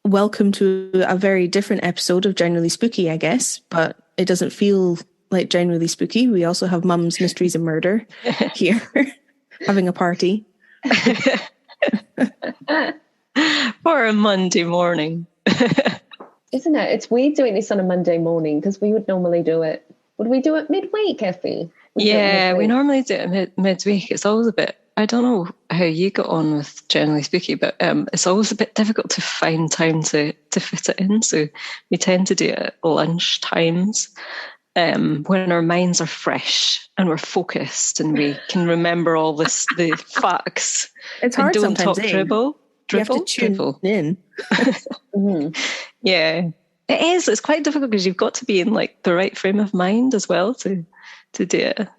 welcome to a very different episode of Generally Spooky, I guess, but it doesn't feel like Generally Spooky. We also have Mums, Mysteries and Murder here having a party. For a Monday morning. Isn't it? It's weird doing this on a Monday morning because we would normally do it. Would we do it midweek, Effie? We normally do it midweek. It's always a bit, I don't know how you got on with Generally Spooky, but it's always a bit difficult to find time to fit it in. So we tend to do it at lunch times when our minds are fresh and we're focused and we can remember all the facts. It's hard don't sometimes. Talk dribble. You have to tune in. Yeah, it is. It's quite difficult because you've got to be in like the right frame of mind as well to do it.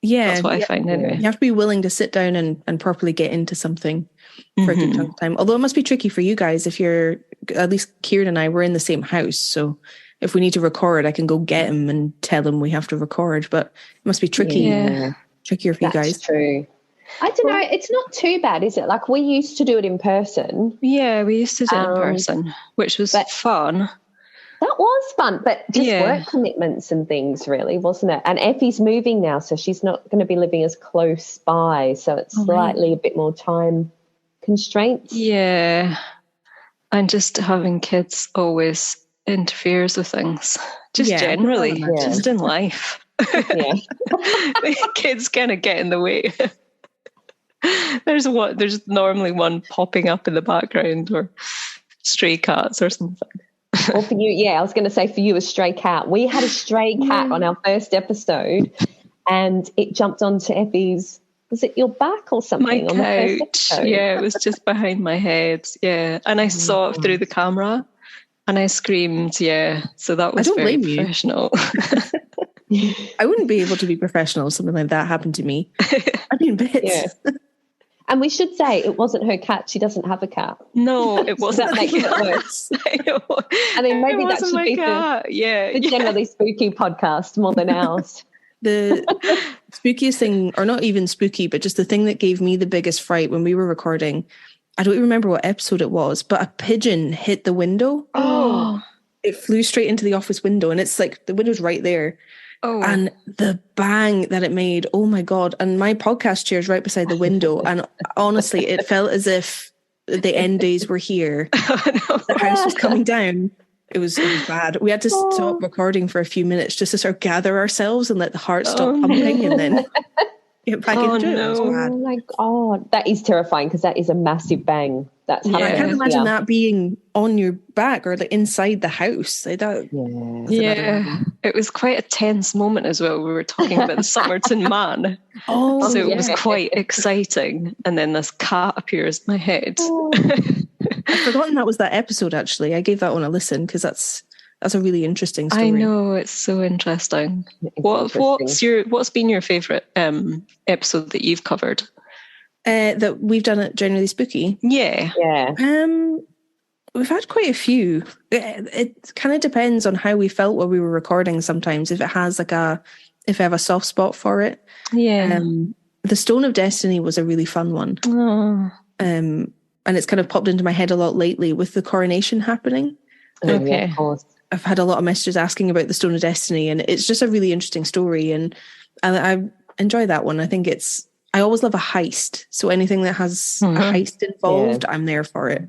Yeah, that's what I find anyway. You have to be willing to sit down and properly get into something for a good chunk of time. Although it must be tricky for you guys if you're, at least Kieran and I, we're in the same house. So if we need to record, I can go get him and tell him we have to record. But it must be tricky, trickier for you guys. That's true. I don't know. It's not too bad, is it? Like we used to do it in person. Yeah, we used to do it in person, which was fun. That was fun, but just work commitments and things, really, wasn't it? And Effie's moving now, so she's not going to be living as close by, so it's slightly a bit more time constraints. Yeah, and just having kids always interferes with things, just generally, just in life. The kids kind of get in the way. There's normally one popping up in the background or stray cats or something. Or for you, I was going to say for you, a stray cat. We had a stray cat on our first episode and it jumped onto Effie's, was it your back or something? My on couch. The first episode? Yeah, it was just behind my head. Yeah. And I saw it through the camera and I screamed, So that was very professional. I wouldn't be able to be professional if something like that happened to me. I'd be in bits. Yeah. And we should say it wasn't her cat. She doesn't have a cat. No, it wasn't. That makes it worse. I mean, maybe that should be the Generally Spooky podcast more than ours. The spookiest thing, or not even spooky, but just the thing that gave me the biggest fright when we were recording, I don't even remember what episode it was, but a pigeon hit the window. Oh. It flew straight into the office window, and it's like the window's right there. Oh. And the bang that it made, oh my God. And my podcast chair is right beside the window. And honestly, it felt as if the end days were here. The house was coming down. It was bad. We had to stop recording for a few minutes just to sort of gather ourselves and let the heart stop pumping and then get back into it. It was bad. Oh my God. That is terrifying because that is a massive bang. That's happening. I can't imagine that being on your back or like inside the house. Like that. It was quite a tense moment as well. We were talking about the Somerton man. So it was quite exciting. And then this cat appears in my head. I've forgotten that was that episode actually. I gave that one a listen because that's a really interesting story. I know, it's so interesting. What's been your favourite episode that you've covered? That we've done it Generally Spooky. Yeah. We've had quite a few. It kind of depends on how we felt while we were recording sometimes. If I have a soft spot for it. Yeah. The Stone of Destiny was a really fun one. Oh. And it's kind of popped into my head a lot lately with the coronation happening. Okay. Yeah, of course. I've had a lot of messages asking about the Stone of Destiny, and it's just a really interesting story, and I enjoy that one. I think I always love a heist, so anything that has a heist involved, I'm there for it.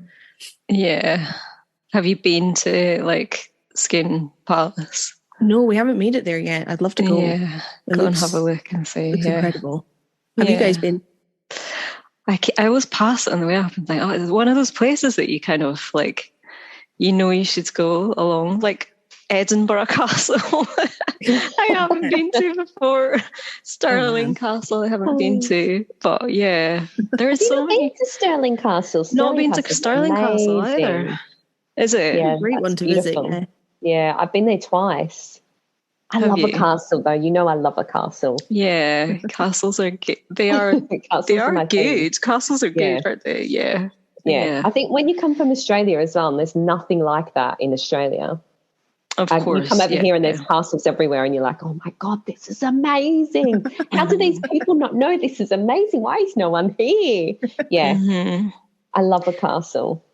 Yeah. Have you been to like Skin Palace? No, we haven't made it there yet. I'd love to go. Yeah, go and have a look and see. It's incredible. Have you guys been? I always pass it on the way up and think, it's one of those places that you kind of like, you should go along, like Edinburgh Castle. I haven't been to before. Stirling Castle I haven't been to, but yeah, there's so many. Been to Stirling Castle. Not been to Stirling Castle either. Is it? Yeah, great one to visit. Yeah, I've been there twice. I love a castle, though. I love a castle. Yeah, castles are good. They are good. Castles are good, aren't they? Yeah. I think when you come from Australia as well, there's nothing like that in Australia. Of course. You come over here and there's castles everywhere and you're like, oh, my God, this is amazing. How do these people not know this is amazing? Why is no one here? Yeah. I love a castle.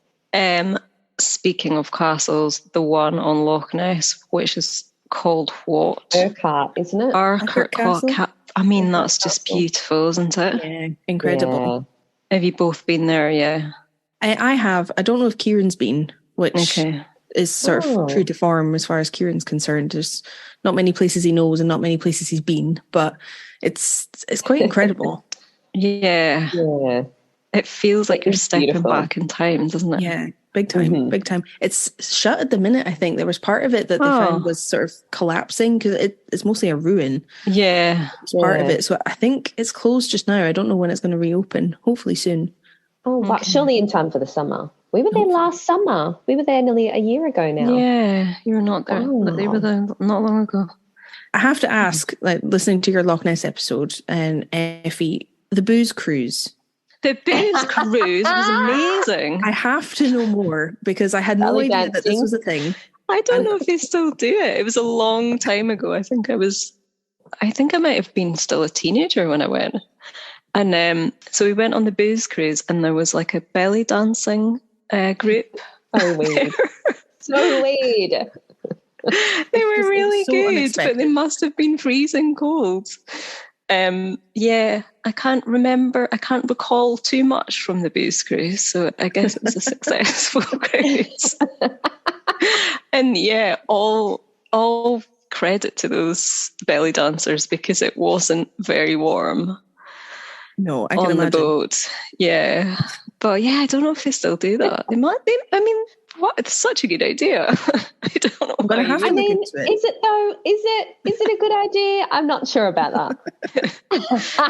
speaking of castles, the one on Loch Ness, which is called what? Urquhart, isn't it? Urquhart Castle. I mean, Urquhart that's just Castle. beautiful, isn't it? Yeah, incredible. Yeah. Have you both been there? Yeah. I have. I don't know if Kieran's been, which is sort of true to form as far as Kieran's concerned. There's not many places he knows and not many places he's been, but it's quite incredible. Yeah. It feels like you're stepping back in time, doesn't it? Yeah, big time, big time. It's shut at the minute, I think. There was part of it that they found was sort of collapsing because it's mostly a ruin. Yeah. It's part of it. So I think it's closed just now. I don't know when it's going to reopen. Hopefully soon. Oh, but surely in time for the summer. We were there last summer. We were there nearly a year ago now. Yeah, you were not there. But they were there not long ago. I have to ask, like listening to your Loch Ness episode, and Effie, the booze cruise. The booze cruise was amazing. I have to know more because I had no idea that this was a thing. I don't know if they still do it. It was a long time ago. I think I might have been still a teenager when I went. And so we went on the booze cruise, and there was like a belly dancing group. So weird. So weird. They were really so good, unexpected. But they must have been freezing cold. I can't recall too much from the booze cruise, so I guess it was a successful cruise. And all credit to those belly dancers because it wasn't very warm. No, I can imagine. The boat. Yeah. But I don't know if they still do that. They might be. I mean, what? It's such a good idea. I don't know. But is it though? Is it a good idea? I'm not sure about that.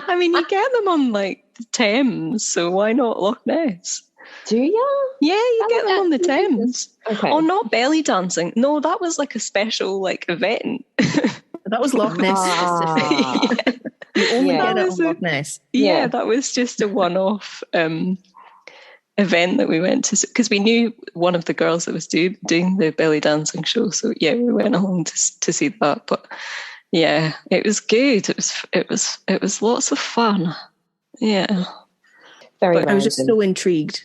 I mean, you get them on like the Thames, so why not Loch Ness? Do you? Yeah, you get them on the Thames. Okay. Oh, not belly dancing. No, that was like a special like event. That was Loch Ness specific. You only get it on Loch Ness. Yeah, that was just a one-off event that we went to, because we knew one of the girls that was doing the belly dancing show. So we went along to see that. But yeah, it was good. It was lots of fun. Yeah. I was just so intrigued.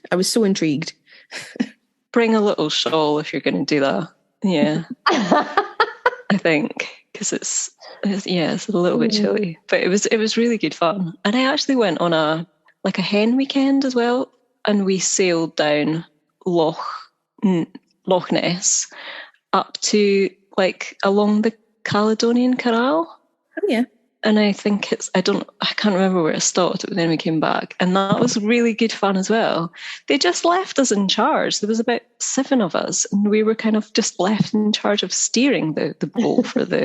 Bring a little shawl if you're going to do that. Yeah. I think. Because it's a little bit chilly, but it was really good fun. And I actually went on a hen weekend as well, and we sailed down Loch Ness up to like along the Caledonian Canal. Oh yeah. And I think I can't remember where it stopped, but then we came back, and that was really good fun as well. They just left us in charge. There was about 7 of us, and we were kind of just left in charge of steering the boat for the...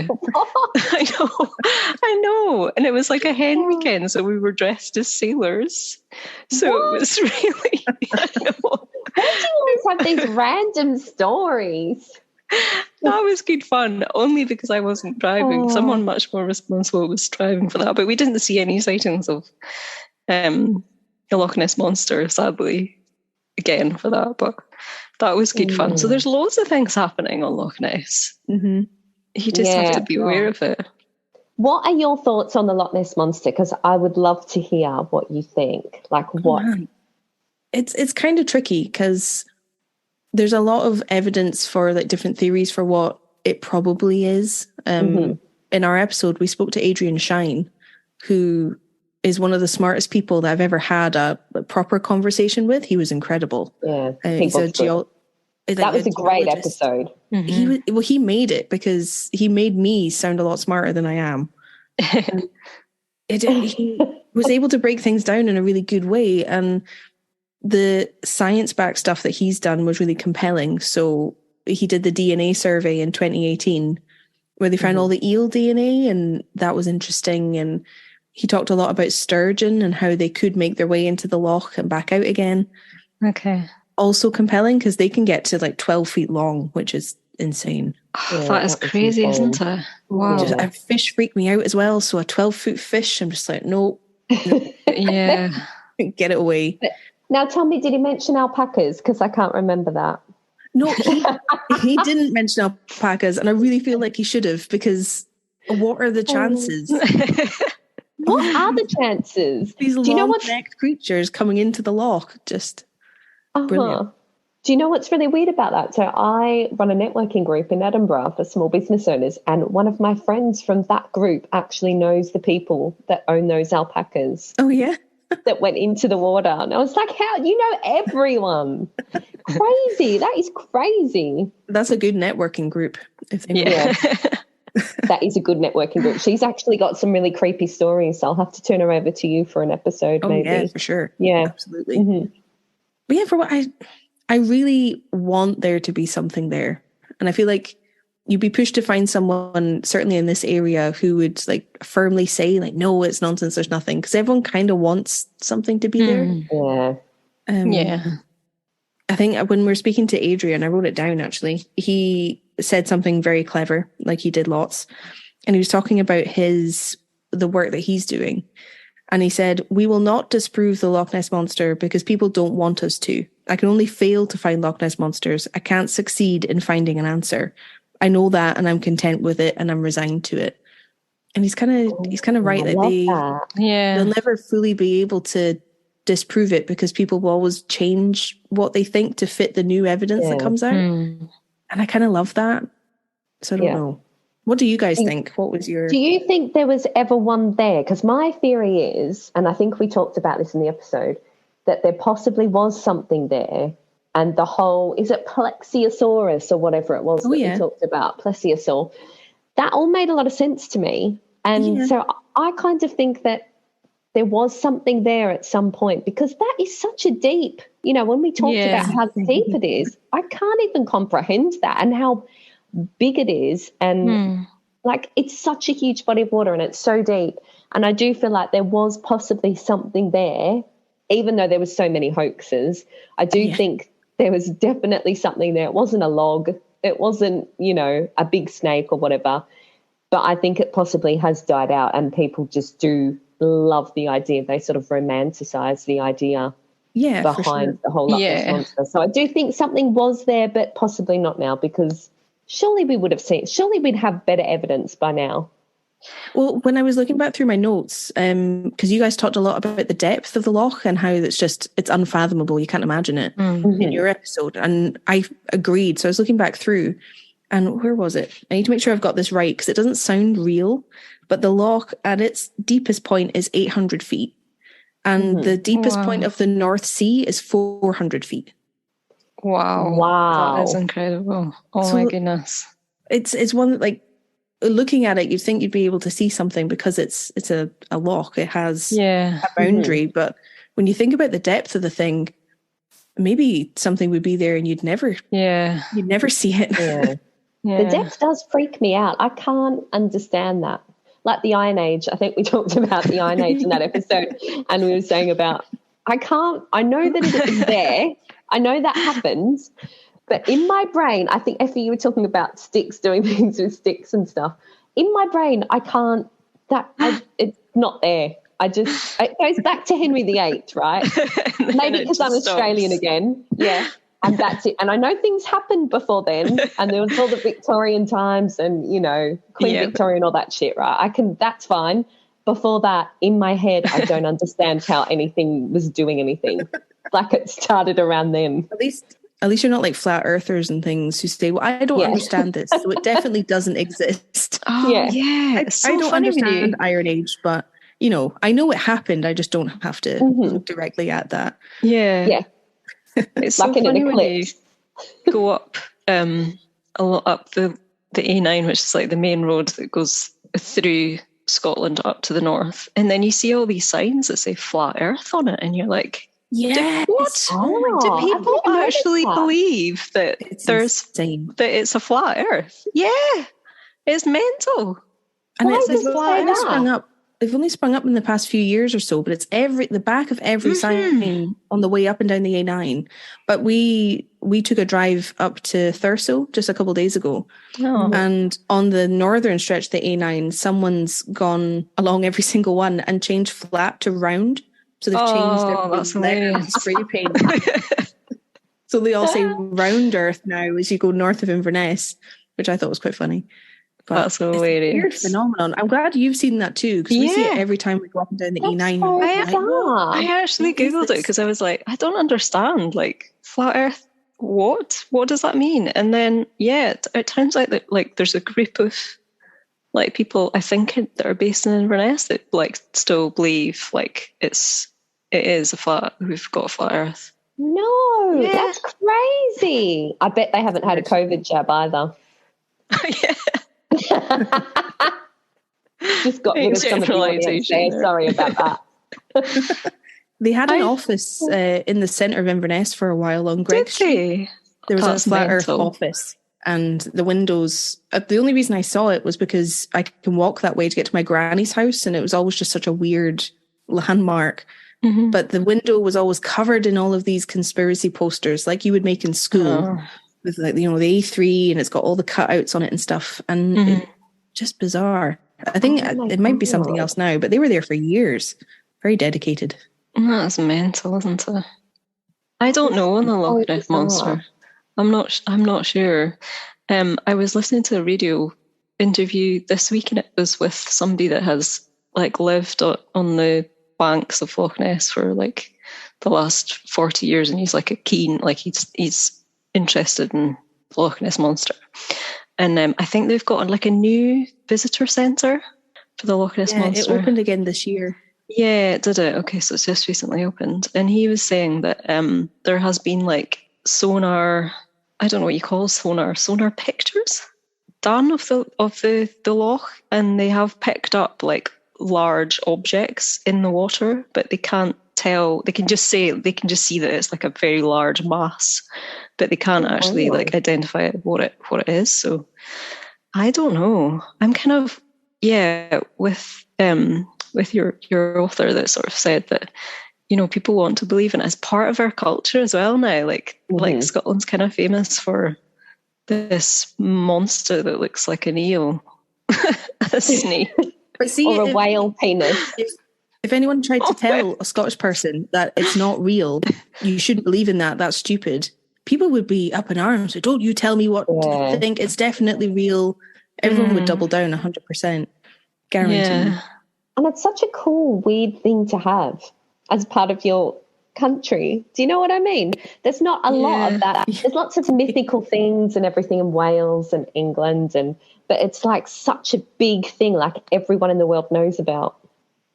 I know. And it was like a hen weekend, so we were dressed as sailors. So it was really... I know. Why do you always have these random stories? That was good fun, only because I wasn't driving. Someone much more responsible was driving for that, but we didn't see any sightings of the Loch Ness Monster, sadly, again for that, but that was good fun. So there's loads of things happening on Loch Ness. Mm-hmm. You just have to be aware of it. What are your thoughts on the Loch Ness Monster? Because I would love to hear what you think. Like what? It's kind of tricky because there's a lot of evidence for like different theories for what it probably is. In our episode, we spoke to Adrian Shine, who is one of the smartest people that I've ever had a proper conversation with. He was incredible. Yeah, he's a that was a great episode. Mm-hmm. He made it because he made me sound a lot smarter than I am. He was able to break things down in a really good way, and the science-backed stuff that he's done was really compelling. So he did the DNA survey in 2018 where they found all the eel DNA, and that was interesting. And he talked a lot about sturgeon and how they could make their way into the loch and back out again. Okay. Also compelling because they can get to like 12 feet long, which is insane. That is crazy, isn't it? Wow. A fish freaked me out as well. So a 12-foot fish, I'm just like, no. Yeah. Get it away. Now, tell me, did he mention alpacas? Because I can't remember that. No, he didn't mention alpacas, and I really feel like he should have, because what are the chances? What are the chances? These long-necked creatures coming into the loch, just brilliant. Do you know what's really weird about that? So I run a networking group in Edinburgh for small business owners, and one of my friends from that group actually knows the people that own those alpacas. Oh, yeah? That went into the water. And I was like, how? You know everyone. Crazy. That is crazy. That's a good networking group. If they That is a good networking group. She's actually got some really creepy stories. So I'll have to turn her over to you for an episode, maybe. Yeah, for sure. Yeah. Absolutely. Mm-hmm. But yeah, for what I really want there to be something there. And I feel like you'd be pushed to find someone, certainly in this area, who would like firmly say, like, no, it's nonsense, there's nothing. Because everyone kind of wants something to be there. Yeah. I think when we were speaking to Adrian, I wrote it down actually, he said something very clever, like he did lots. And he was talking about the work that he's doing. And he said, we will not disprove the Loch Ness Monster because people don't want us to. I can only fail to find Loch Ness Monsters. I can't succeed in finding an answer. I know that and I'm content with it and I'm resigned to it. And he's kind of right that they'll never fully be able to disprove it because people will always change what they think to fit the new evidence that comes out. And I kind of love that. So I don't know. What do you guys think? What was your... Do you think there was ever one there? Because my theory is, and I think we talked about this in the episode, that there possibly was something there, and the whole, is it Plesiosaurus or whatever it was we talked about, plesiosaur, that all made a lot of sense to me. And so I kind of think that there was something there at some point, because that is such a deep, you know, when we talked about how deep it is, I can't even comprehend that and how big it is. And like, it's such a huge body of water and it's so deep. And I do feel like there was possibly something there, even though there was so many hoaxes. I do think there was definitely something there. It wasn't a log. It wasn't, you know, a big snake or whatever. But I think it possibly has died out and people just do love the idea. They sort of romanticize the idea behind the whole Loch Ness Monster. So I do think something was there, but possibly not now, because surely we'd have better evidence by now. Well, when I was looking back through my notes, because you guys talked a lot about the depth of the loch and how it's unfathomable. You can't imagine it in your episode. And I agreed. So I was looking back through, and where was it? I need to make sure I've got this right because it doesn't sound real, but the loch at its deepest point is 800 feet. And the deepest point of the North Sea is 400 feet. Wow. That is incredible. Oh, my goodness. It's one that, like, looking at it, you'd think you'd be able to see something because it's a loch. It has a boundary. But when you think about the depth of the thing, maybe something would be there and you'd never see it. The depth does freak me out. I can't understand that. Like the Iron Age, I think we talked about the Iron Age in that episode, and we were saying about, I know that it is there. I know that happens. But in my brain, I think, Effie, you were talking about sticks, doing things with sticks and stuff. In my brain, it's not there. It goes back to Henry VIII, right? Maybe because I'm Australian again. Yeah. And that's it. And I know things happened before then, and there was all the Victorian times and, you know, Queen Victoria and all that shit, right? That's fine. Before that, in my head, I don't understand how anything was doing anything. Like it started around then. At least you're not like flat earthers and things who say, well, I don't understand this. So it definitely doesn't exist. Oh, yeah. It's so I don't understand Iron Age, but, you know, I know it happened. I just don't have to look directly at that. Yeah. Yeah. It's like so funny when you go up a lot up the A9, which is like the main road that goes through Scotland up to the north. And then you see all these signs that say flat earth on it. And you're like, what? Do people actually believe that it's a flat earth? Yeah, it's mental. And they've only sprung up in the past few years or so, but it's the back of every sign on the way up and down the A9. But we took a drive up to Thurso just a couple of days ago. Oh. And on the northern stretch of the A9, someone's gone along every single one and changed flat to round. So they've changed their spray paint. So they all say round earth now as you go north of Inverness, which I thought was quite funny. But that's hilarious. It's a weird phenomenon. I'm glad you've seen that too, because we see it every time we go up and down the E9. I actually Googled it because I was like, I don't understand. Like, flat earth, what does that mean? And then, it turns out that like there's a group of like people, I think, that are based in Inverness that like still believe like it is we've got a flat Earth. No, that's crazy. I bet they haven't had a COVID jab either. Just got rid of some of the audience there. Sorry about that. They had an office in the centre of Inverness for a while on Greg Street. There was a flat Earth office, and the windows. The only reason I saw it was because I can walk that way to get to my granny's house, and it was always just such a weird landmark. Mm-hmm. But the window was always covered in all of these conspiracy posters, like you would make in school, with like the A3, and it's got all the cutouts on it and stuff, and it's just bizarre. I think it might be something else now, but they were there for years, very dedicated. That's mental, isn't it? I don't know on the Loch Ness Monster. I'm not sure. I was listening to a radio interview this week, and it was with somebody that has like lived on the banks of Loch Ness for like the last 40 years, and he's like he's interested in Loch Ness Monster. And I think they've got like a new visitor centre for the Loch Ness Monster. It opened again this year. Yeah, did it? Okay, so it's just recently opened. And he was saying that there has been like sonar, I don't know what you call sonar pictures done of the loch, and they have picked up like large objects in the water, but they can't tell. They can just see that it's like a very large mass, but they can't actually like identify what it is. So I don't know. I'm kind of with your author that sort of said that, you know, people want to believe in it as part of our culture as well now. Like Scotland's kind of famous for this monster that looks like an eel, a snake, or a whale penis. If anyone tried to tell a Scottish person that it's not real, you shouldn't believe in that, that's stupid, people would be up in arms. So don't you tell me what to think. It's definitely real. Everyone would double down 100%. Guaranteed. Yeah. And it's such a cool, weird thing to have as part of your country. Do you know what I mean? There's not a lot of that. There's lots of mythical things and everything in Wales and England, but it's like such a big thing. Like everyone in the world knows about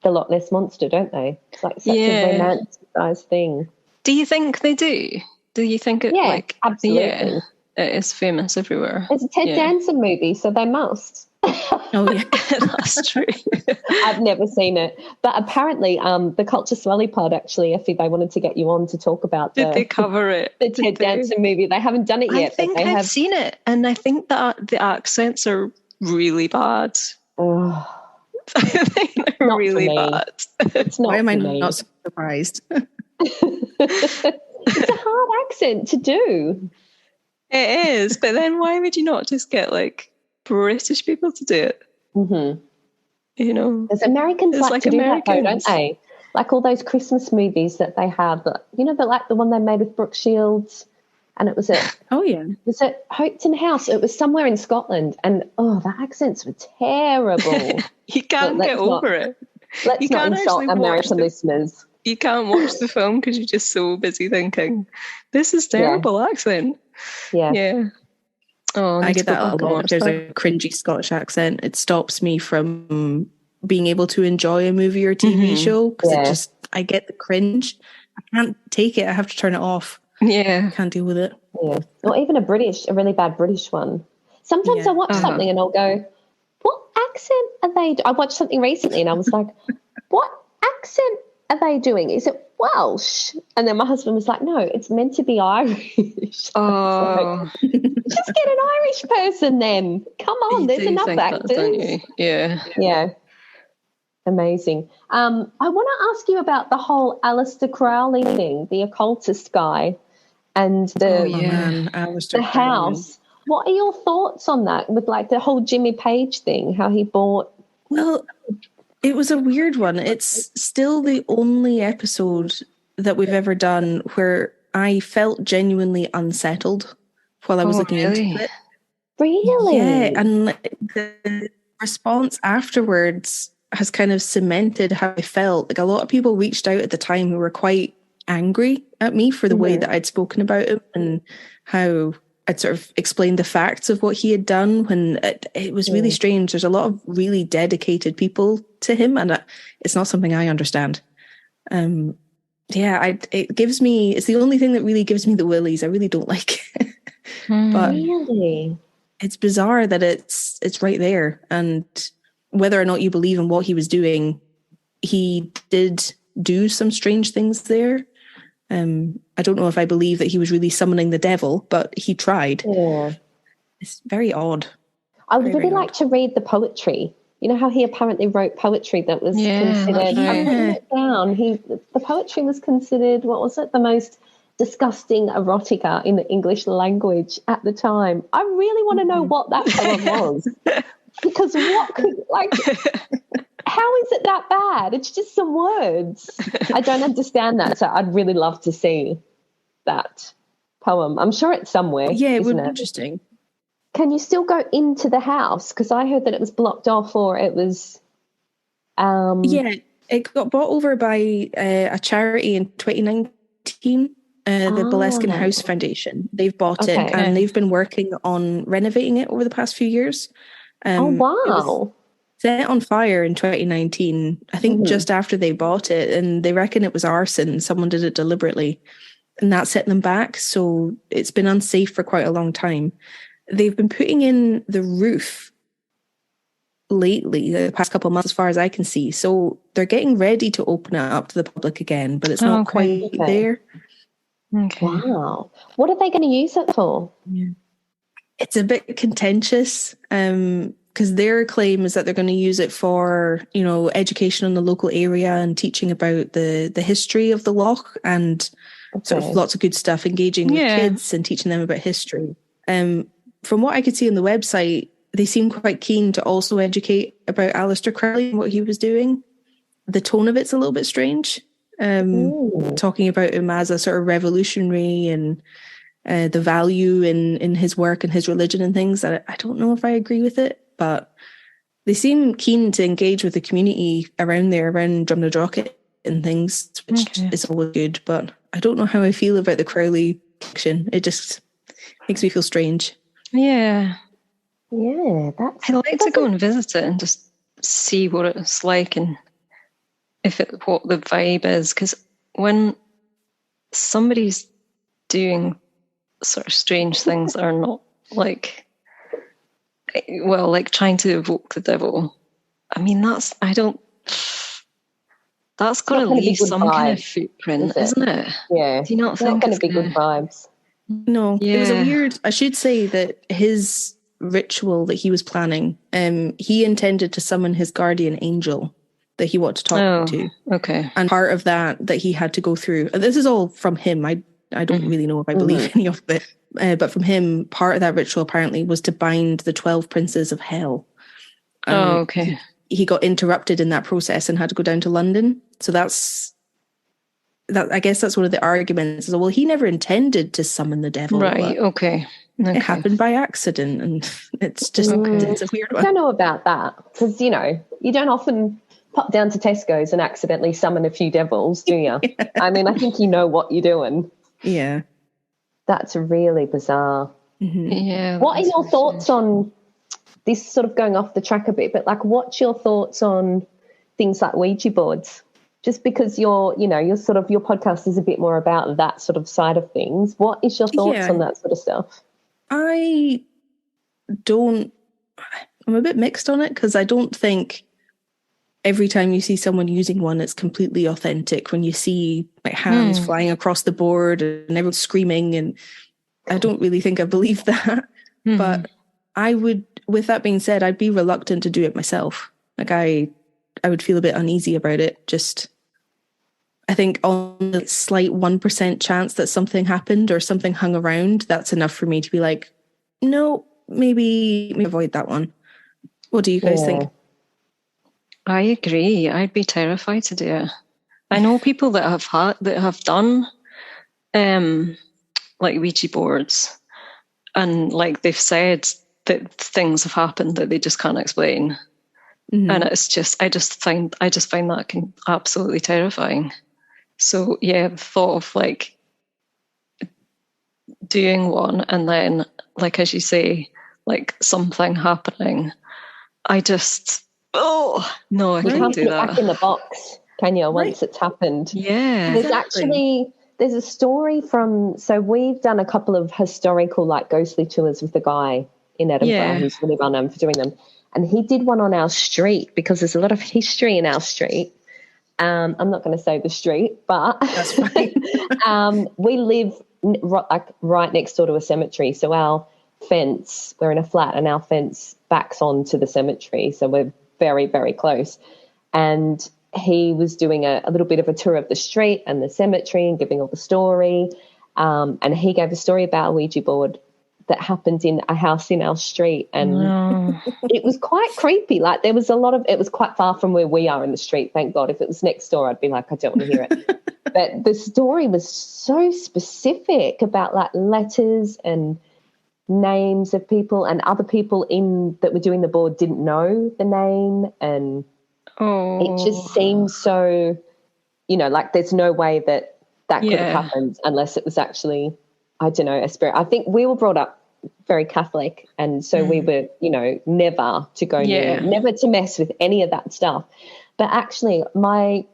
the Loch Ness Monster, don't they? It's like such a romanticized thing. Do you think they do? Do you think it absolutely. Yeah, it is famous everywhere. It's a Ted Danson movie, so they must. Oh yeah, that's true. I've never seen it, but apparently the Culture Swelly pod, actually, Effie, they wanted to get you on to talk about Did they cover it? The Ted Danson movie. They haven't done it yet. I think I've seen it, and I think that the accents are really bad. Oh, I think they're really bad. It's not. Why am I not surprised? It's a hard accent to do. It is, but then why would you not just get like British people to do it? Mm-hmm. You know, there's Americans like to do that though, don't they? Like all those Christmas movies that they have, you know, like the one they made with Brooke Shields, and it was at was at Hopeton House. It was somewhere in Scotland, and the accents were terrible. You can't get over it. Let's not insult American listeners. You can't watch the film because you're just so busy thinking, this is terrible accent. Yeah. Oh, I get that a lot. There's a cringy Scottish accent. It stops me from being able to enjoy a movie or TV show because I get the cringe. I can't take it. I have to turn it off. Yeah. I can't deal with it. Yeah. Or even a really bad British one. Sometimes I watch something and I'll go, what accent are they I watched something recently and I was like, what accent are they doing? Is it Welsh? And then my husband was like, no, it's meant to be Irish. Oh. Like, just get an Irish person then. Come on, there's enough actors. Yeah. Amazing. I want to ask you about the whole Aleister Crowley thing, the occultist guy, and the house. What are your thoughts on that with like the whole Jimmy Page thing, how he bought? Well, it was a weird one. It's still the only episode that we've ever done where I felt genuinely unsettled while I was looking into it. Really? Yeah, and the response afterwards has kind of cemented how I felt. Like a lot of people reached out at the time who were quite angry at me for the way that I'd spoken about him and how I'd sort of explained the facts of what he had done, when it was really strange. There's a lot of really dedicated people to him, and it's not something I understand. It's the only thing that really gives me the willies. I really don't like it. But really, it's bizarre that it's right there. And whether or not you believe in what he was doing, he did do some strange things there. I don't know if I believe that he was really summoning the devil, but he tried. Yeah. It's very odd. I would really like to read the poetry. You know how he apparently wrote poetry that was considered, I've written it down. The poetry was considered, what was it, the most disgusting erotica in the English language at the time. I really want to know what that poem was. Because how is it that bad? It's just some words. I don't understand that. So I'd really love to see that poem. I'm sure it's somewhere. Yeah, it would be interesting. Can you still go into the house? Because I heard that it was blocked off, or it was... Yeah, it got bought over by a charity in 2019, the Boleskine House Foundation. They've bought it, and they've been working on renovating it over the past few years. Wow. Set on fire in 2019, I think just after they bought it, and they reckon it was arson. Someone did it deliberately, and that set them back. So it's been unsafe for quite a long time. They've been putting in the roof lately, the past couple of months, as far as I can see. So they're getting ready to open it up to the public again, but it's not quite there. Okay. Wow. What are they going to use it for? Yeah. It's a bit contentious, because their claim is that they're going to use it for, education in the local area and teaching about the history of the loch and sort of lots of good stuff, engaging with kids and teaching them about history. From what I could see on the website, they seem quite keen to also educate about Aleister Crowley and what he was doing. The tone of it's a little bit strange, talking about him as a sort of revolutionary and the value in his work and his religion and things. I don't know if I agree with it, but they seem keen to engage with the community around Drumnadrochit and things, which is always good. But I don't know how I feel about the Crowley collection. It just makes me feel strange. Yeah. Yeah, I'd like to go and visit it and just see what it's like and what the vibe is. Because when somebody's doing sort of strange things that are not like trying to evoke the devil, I mean, that's got to leave some kind of footprint, isn't it? Yeah. Do you not think it's going to be good vibes? No, it was a weird... I should say that his ritual that he was planning, he intended to summon his guardian angel that he wanted to talk to. Okay. And part of that he had to go through... And this is all from him. I don't really know if I believe any of it. But from him, part of that ritual apparently was to bind the 12 princes of hell. Okay. He got interrupted in that process and had to go down to London. So I guess that's one of the arguments. Well, he never intended to summon the devil. Right, okay. It happened by accident, and it's just it's a weird one. I don't know about that, because, you don't often pop down to Tesco's and accidentally summon a few devils, do you? Yeah. I mean, I think you know what you're doing. Yeah. That's really bizarre. Mm-hmm. Yeah. What are your thoughts on this, sort of going off the track a bit, but what's your thoughts on things like Ouija boards? Just because your podcast is a bit more about that sort of side of things. What is your thoughts on that sort of stuff? I'm a bit mixed on it, because I don't think every time you see someone using one, it's completely authentic. When you see hands flying across the board and everyone's screaming, and I don't really think I believe that. But I would, with that being said, I'd be reluctant to do it myself. I would feel a bit uneasy about it. Just, I think on the slight 1% chance that something happened or something hung around, that's enough for me to be like, no, maybe avoid that one. What do you guys think? I agree. I'd be terrified to do it. I know people that have done Ouija boards, and they've said that things have happened that they just can't explain. And it's just, I just find that absolutely terrifying. So yeah, the thought of like doing one and then, like as you say, like something happening, I just I can't do that. Back in the box, can you? Once it's happened, there's a story from. So we've done a couple of historical like ghostly tours with the guy in Edinburgh who's really well known for doing them, and he did one on our street because there's a lot of history in our street. I'm not going to say the street, but that's fine. We live right next door to a cemetery, so our fence, we're in a flat and our fence backs onto the cemetery, so we're very, very close. And he was doing a little bit of a tour of the street and the cemetery and giving all the story, and he gave a story about a Ouija board that happened in a house in our street, and it was quite creepy. Like there was it was quite far from where we are in the street, thank God. If it was next door, I'd be like, I don't want to hear it. But the story was so specific about like letters and names of people, and other people that were doing the board didn't know the name, and it just seems so, like there's no way that could have happened unless it was actually, I don't know, a spirit. I think we were brought up very Catholic, and so we were, never to go near, never to mess with any of that stuff. But actually, my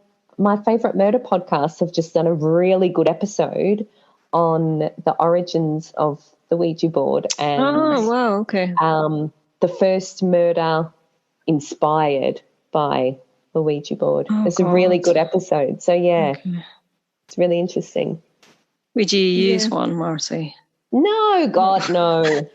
favourite murder podcasts have just done a really good episode on the origins of the Ouija board and the first murder inspired by the Ouija board. It's a really good episode. So it's really interesting. Would you use one, Marty? No, God, no.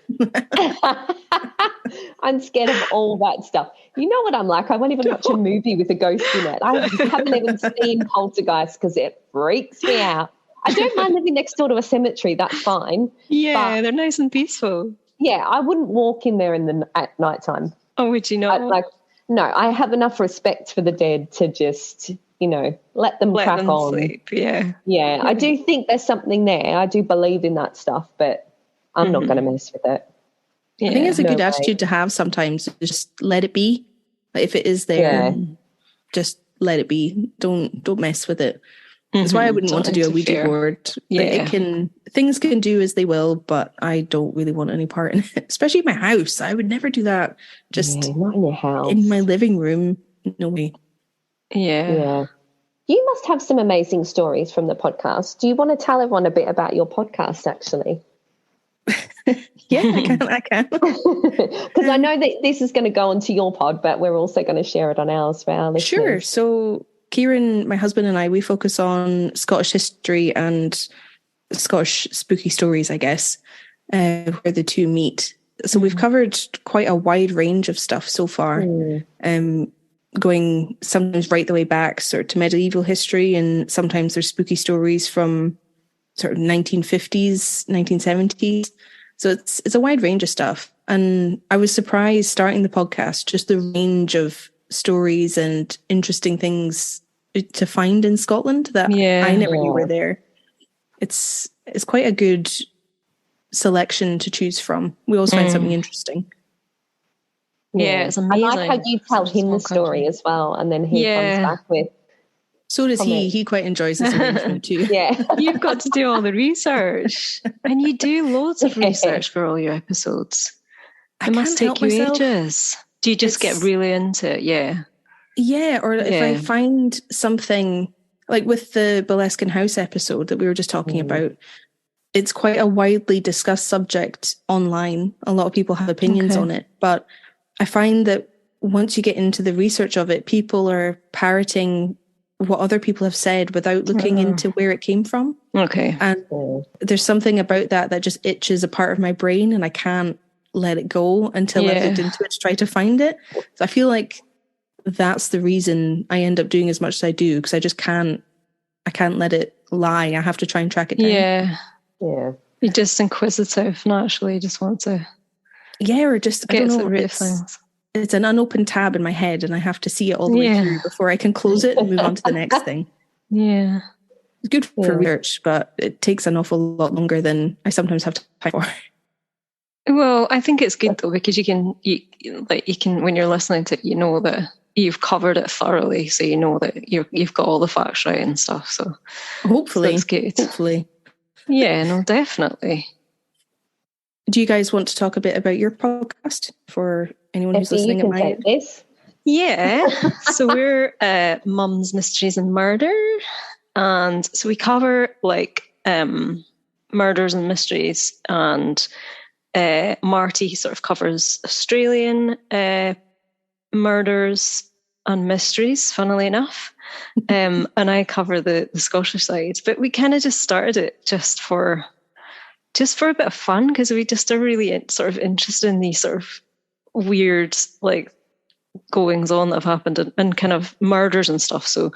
I'm scared of all that stuff. You know what I'm like? I won't even watch a movie with a ghost in it. I haven't even seen Poltergeist because it freaks me out. I don't mind living next door to a cemetery. That's fine. Yeah, they're nice and peaceful. Yeah, I wouldn't walk in there at night time. Oh, would you not? No, I have enough respect for the dead to just, let them crack on. Sleep. Yeah. Yeah, I do think there's something there. I do believe in that stuff, but I'm not going to mess with it. Yeah. I think it's a good attitude to have sometimes. Just let it be. Like if it is there, just let it be. Don't mess with it. That's why I wouldn't want to do a Ouija board. Like things can do as they will, but I don't really want any part in it. Especially in my house. I would never do that. Just not in your house. In my living room. No way. Yeah. You must have some amazing stories from the podcast. Do you want to tell everyone a bit about your podcast, actually? Yeah, I can. Because I know that this is going to go onto your pod, but we're also going to share it on ours for our listeners. Sure. So Kieran, my husband, and I, we focus on Scottish history and Scottish spooky stories, I guess, where the two meet. So we've covered quite a wide range of stuff so far, going sometimes right the way back sort of to medieval history, and sometimes there's spooky stories from sort of 1950s, 1970s. So it's a wide range of stuff. And I was surprised starting the podcast, just the range of stories and interesting things to find in Scotland that I never knew were there. It's quite a good selection to choose from. We always find something interesting. Yeah, it's amazing. I like how you tell him the story as well, and then he comes back with. So does he. He quite enjoys this arrangement too. Yeah. You've got to do all the research. And you do loads of research for all your episodes. It must take you ages. Do you just get really into it? Yeah. Yeah, or if I find something, like with the Boleskine House episode that we were just talking about, it's quite a widely discussed subject online. A lot of people have opinions on it, but I find that once you get into the research of it, people are parroting what other people have said without looking into where it came from. Okay. And there's something about that just itches a part of my brain, and I can't let it go until I've looked into it to try to find it. So I feel like that's the reason I end up doing as much as I do, because I can't let it lie. I have to try and track it down. Yeah. You're just inquisitive, naturally. You just want to or just get I don't to know, the root of things. It's an unopened tab in my head, and I have to see it all the way through before I can close it and move on to the next thing. Yeah. It's good for research, but it takes an awful lot longer than I sometimes have time for. Well, I think it's good though, because you can when you're listening to it, you know that you've covered it thoroughly, so you know that you've got all the facts right and stuff. So hopefully, that's good. Hopefully, yeah, no, definitely. Do you guys want to talk a bit about your podcast for anyone who's listening? You can take this. Yeah, so we're MUMS, Mysteries and Murder, and so we cover like murders and mysteries, and Marti sort of covers Australian murders and mysteries, funnily enough, and I cover the Scottish side. But we kind of just started it just for a bit of fun, because we just are really sort of interested in these sort of weird like goings on that have happened and kind of murders and stuff. So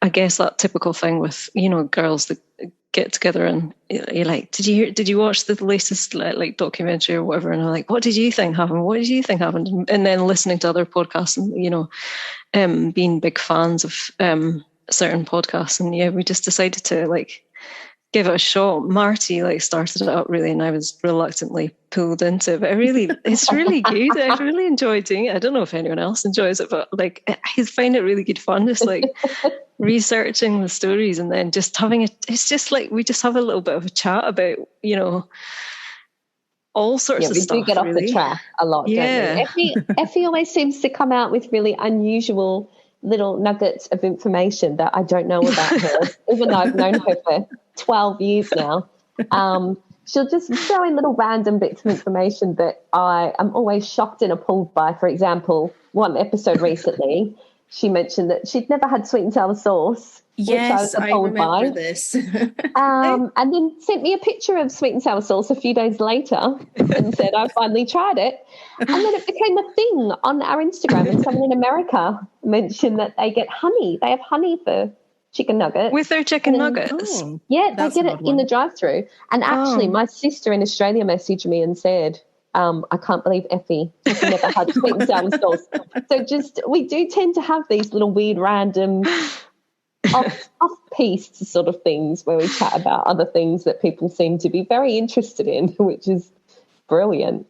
I guess that typical thing with, you know, girls that get together and you're like, did you watch the latest like documentary or whatever? And I'm like, what did you think happened? What did you think happened? And then listening to other podcasts and, you know, being big fans of certain podcasts. And yeah, we just decided to like give it a shot. Marti like started it up really, and I was reluctantly pulled into it. But it's really good. I really enjoy doing it. I don't know if anyone else enjoys it, but like I find it really good fun, just like researching the stories and then just having it's just like we just have a little bit of a chat about, you know, all sorts of stuff. We do get off the track a lot, don't we? Effie always seems to come out with really unusual little nuggets of information that I don't know about her, even though I've known her for 12 years now. She'll just throw in little random bits of information that I am always shocked and appalled by. For example, one episode recently, she mentioned that she'd never had sweet and sour sauce. Yes, I remember this. And then sent me a picture of sweet and sour sauce a few days later and said, I finally tried it. And then it became a thing on our Instagram, and someone in America mentioned that they get honey. They have honey for chicken nuggets. With their chicken nuggets? Yeah, they get it in the drive-thru. And actually, my sister in Australia messaged me and said, I can't believe Effie has never had sweet and sour sauce. So we do tend to have these little weird random off-piste sort of things where we chat about other things that people seem to be very interested in, which is brilliant.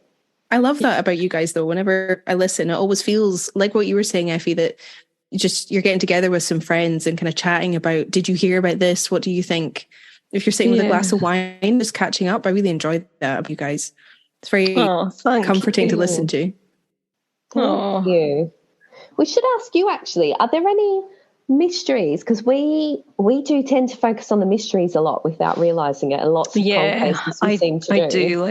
I love that about you guys, though. Whenever I listen, it always feels like what you were saying, Effie, that you're getting together with some friends and kind of chatting about, did you hear about this? What do you think? If you're sitting with a glass of wine, just catching up, I really enjoyed that of you guys. It's very comforting to listen to. Thank you. We should ask you, actually, are there any mysteries? Because we do tend to focus on the mysteries a lot without realising it. Lots of cold cases we seem to do.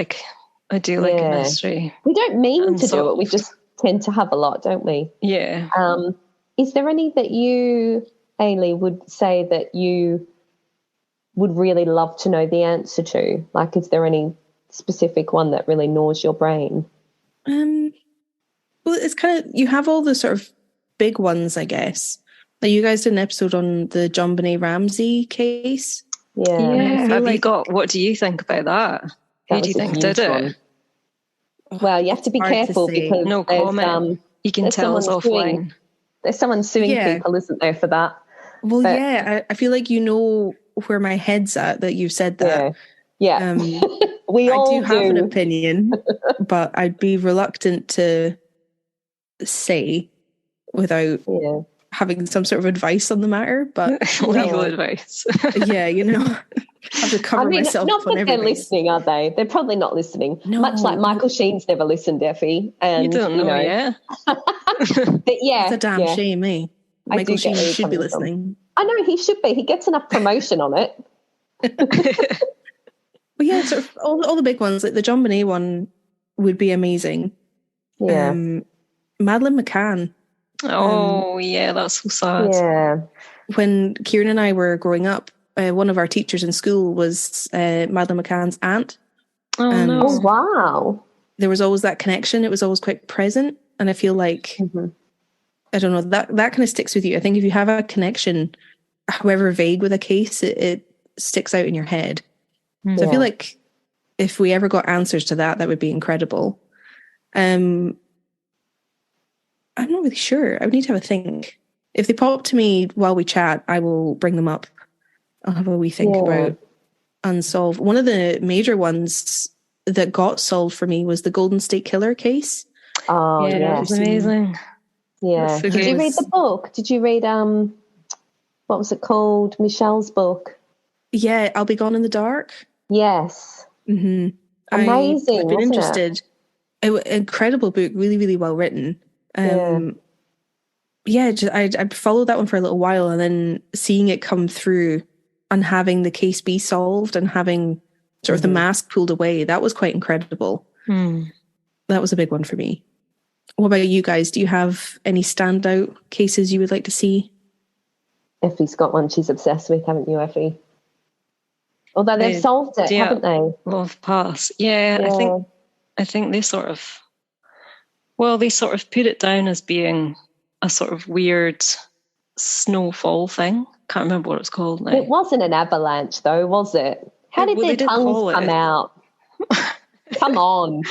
I do like a mystery. We don't mean to do it. We just tend to have a lot, don't we? Yeah. Is there any that you, Eilidh, would say that you would really love to know the answer to? Like, is there any specific one that really gnaws your brain? Well, it's kind of, you have all the sort of big ones, I guess. Like you guys did an episode on the JonBenet Ramsey case. Yeah. What do you think about that? Who do you think did it? Well, you have to be careful because no comment. You can tell us offline. There's someone suing people, isn't there, for that? Well, I feel like you know where my head's at, that you've said that. Yeah. I do have an opinion, but I'd be reluctant to say without having some sort of advice on the matter. But legal advice. Yeah, you know, I have to cover myself. Not that they're listening, are they? They're probably not listening. No. Much like Michael Sheen's never listened, Effie. And you don't know, yet. But it's a damn shame, eh? Michael Sheen should be listening. I know he should be. He gets enough promotion on it. Well, yeah, sort of all the big ones, like the JonBenet one would be amazing. Yeah. Madeleine McCann. Oh, yeah, that's so sad. Yeah. When Kieran and I were growing up, one of our teachers in school was Madeleine McCann's aunt. Oh, no. Oh, wow. There was always that connection. It was always quite present. And I feel like, I don't know, that kind of sticks with you. I think if you have a connection, however vague with a case, it sticks out in your head. So I feel like if we ever got answers to that would be incredible. I'm not really sure. I would need to have a think. If they pop to me while we chat, I will bring them up. I'll have a wee think about unsolved. One of the major ones that got solved for me was the Golden State Killer case. Oh, yeah, that was amazing. Yeah. So Did you read the book? Did you read what was it called? Michelle's book. Yeah, I'll Be Gone in the Dark. Yes. Mm-hmm. Amazing. I've been interested. Incredible book, really, really well written. I followed that one for a little while, and then seeing it come through and having the case be solved and having sort of the mask pulled away, that was quite incredible. That was a big one for me. What about you guys? Do you have any standout cases you would like to see? Effie's got one she's obsessed with, haven't you, Effie? Although they've solved it, haven't they? Love Pass. Yeah, I think they sort of put it down as being a sort of weird snowfall thing. Can't remember what it's called now. It wasn't an avalanche, though, was it? How did their tongues come out? Come on.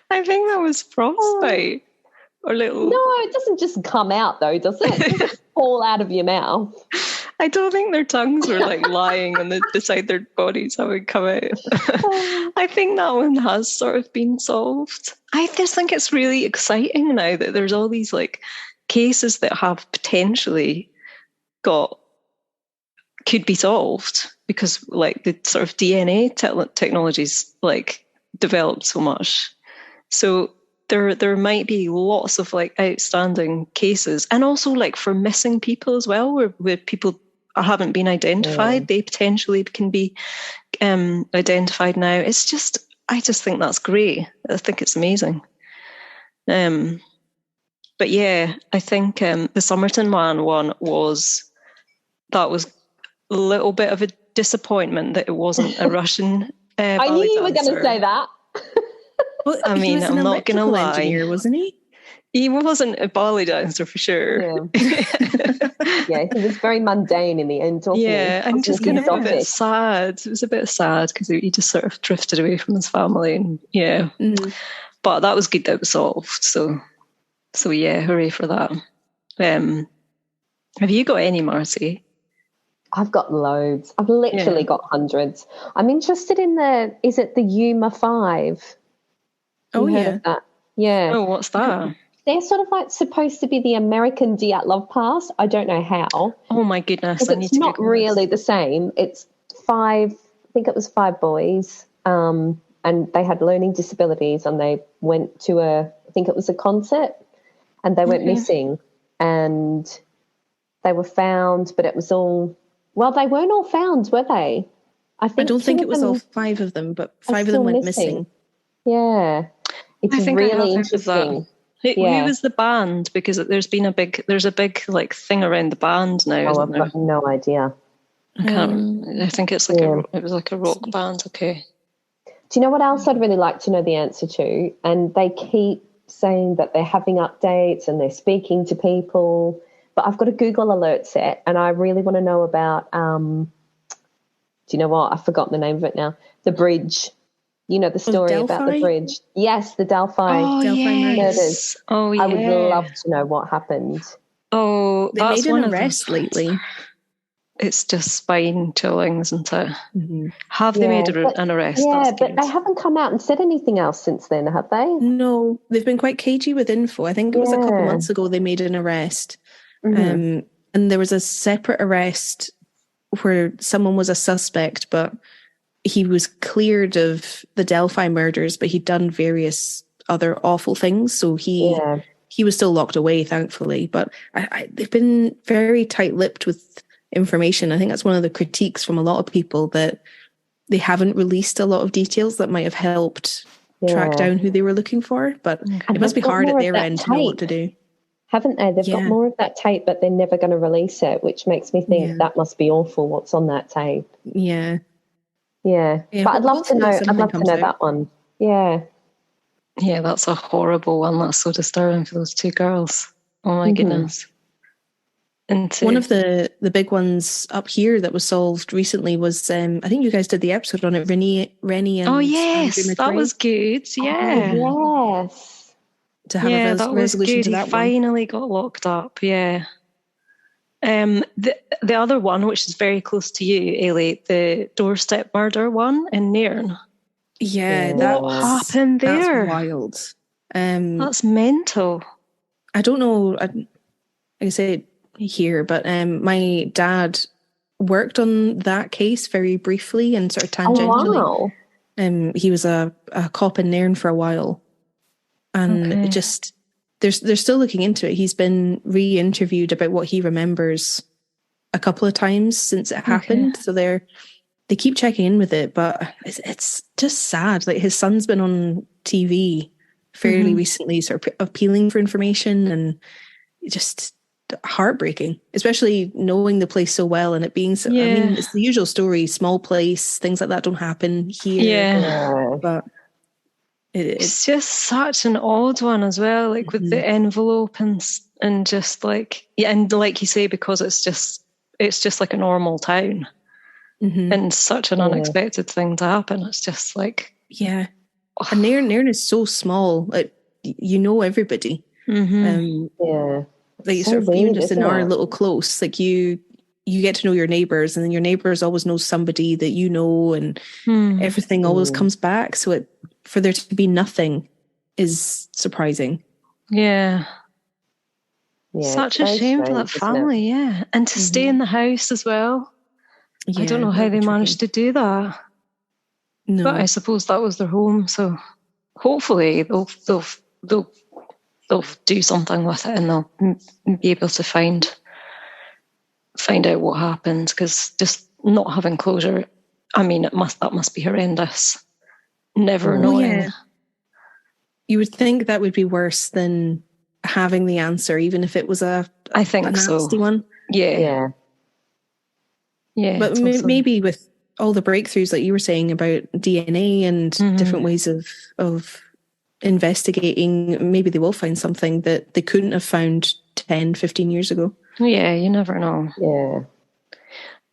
I think that was frostbite. Or little. No, it doesn't just come out, though, does it? It doesn't just fall out of your mouth. I don't think their tongues were like lying on beside their bodies how it come out. I think that one has sort of been solved. I just think it's really exciting now that there's all these like cases that have potentially could be solved because like the sort of DNA technology's like developed so much. So there might be lots of like outstanding cases, and also like for missing people as well, where people haven't been identified, they potentially can be identified now. I just think that's great. I think it's amazing. But yeah, I think the Somerton one was a little bit of a disappointment that it wasn't a Russian. I knew you were going to say that. Well, I mean, I'm not going to lie. Engineer, wasn't he? He wasn't a ballet dancer for sure. Yeah, he was very mundane in the end. And just kind of a bit sad. It was a bit sad because he just sort of drifted away from his family, and but that was good that it was solved. So yeah, hooray for that. Have you got any, Marty? I've got loads. I've literally got hundreds. I'm interested in is it the Yuma 5? Oh, heard of that? Yeah. Oh, what's that? They're sort of like supposed to be the American Dyatlov Pass. I don't know how. Oh my goodness! It's not really the same. It's 5. I think it was 5 boys, and they had learning disabilities, and they went to I think it was a concert, and they went missing, and they were found, but it was all. Well, they weren't all found, were they? I don't think it was all 5 of them, but 5 of them went missing. Yeah, it's really interesting. Who was the band? Because there's a big like thing around the band now. Oh, I've got no idea. I can't. I think it's like it was like a rock band. Okay. Do you know what else I'd really like to know the answer to? And they keep saying that they're having updates and they're speaking to people, but I've got a Google alert set, and I really want to know about. Do you know what? I've forgotten the name of it now. The bridge. You know the story about the bridge. Yes, the Delphi murders. Oh, yeah. I would love to know what happened. Oh, they made an arrest lately. It's just spine chilling, isn't it? Mm-hmm. Have they made an arrest? Yeah, but they haven't come out and said anything else since then, have they? No, they've been quite cagey with info. I think it was a couple months ago they made an arrest. And there was a separate arrest where someone was a suspect, but he was cleared of the Delphi murders, but he'd done various other awful things. So he was still locked away, thankfully. But they've been very tight-lipped with information. I think that's one of the critiques from a lot of people, that they haven't released a lot of details that might have helped track down who they were looking for. But it must be hard at their end to know what to do. Haven't they? They've got more of that tape, but they're never going to release it, which makes me think that must be awful. What's on that tape? Yeah. Yeah, but I'd love to know. I'd love to know that one. Yeah, that's a horrible one. That's so disturbing for those 2 girls. Oh my goodness. And one of the big ones up here that was solved recently was I think you guys did the episode on it. Rennie and oh yes, that was good. Yeah, yes. To have a resolution to that one. Finally got locked up. Yeah. The other one, which is very close to you, Eilidh, the doorstep murder one in Nairn. Yeah, what happened there? That's wild. That's mental. I don't know, like I say here, but my dad worked on that case very briefly and sort of tangentially. Oh, wow. He was a cop in Nairn for a while, and it just they're still looking into it. He's been re-interviewed about what he remembers a couple of times since it happened, so they keep checking in with it. But it's just sad. Like, his son's been on TV fairly recently, sort of appealing for information, and just heartbreaking, especially knowing the place so well and it being so. I mean, it's the usual story: small place, things like that don't happen here. But it's just such an odd one as well, like with the envelope and just like, and like you say, because it's just like a normal town, and such an unexpected thing to happen. It's just like, and Nairn is so small, like, you know everybody. Like, so sort of even just in our little close, like you get to know your neighbours, and then your neighbours always know somebody that you know, and everything always comes back. So for there to be nothing is surprising. Such a shame for that family, and to stay in the house as well. I don't know how they managed to do that. No. But I suppose that was their home, so hopefully they'll do something with it, and they'll be able to find out what happened, because just not having closure, I mean, that must be horrendous. Never knowing. You would think that would be worse than having the answer, even if it was a nasty one. Yeah. But maybe with all the breakthroughs that you were saying about DNA and different ways of investigating, maybe they will find something that they couldn't have found 10, 15 years ago. Yeah, you never know. Yeah.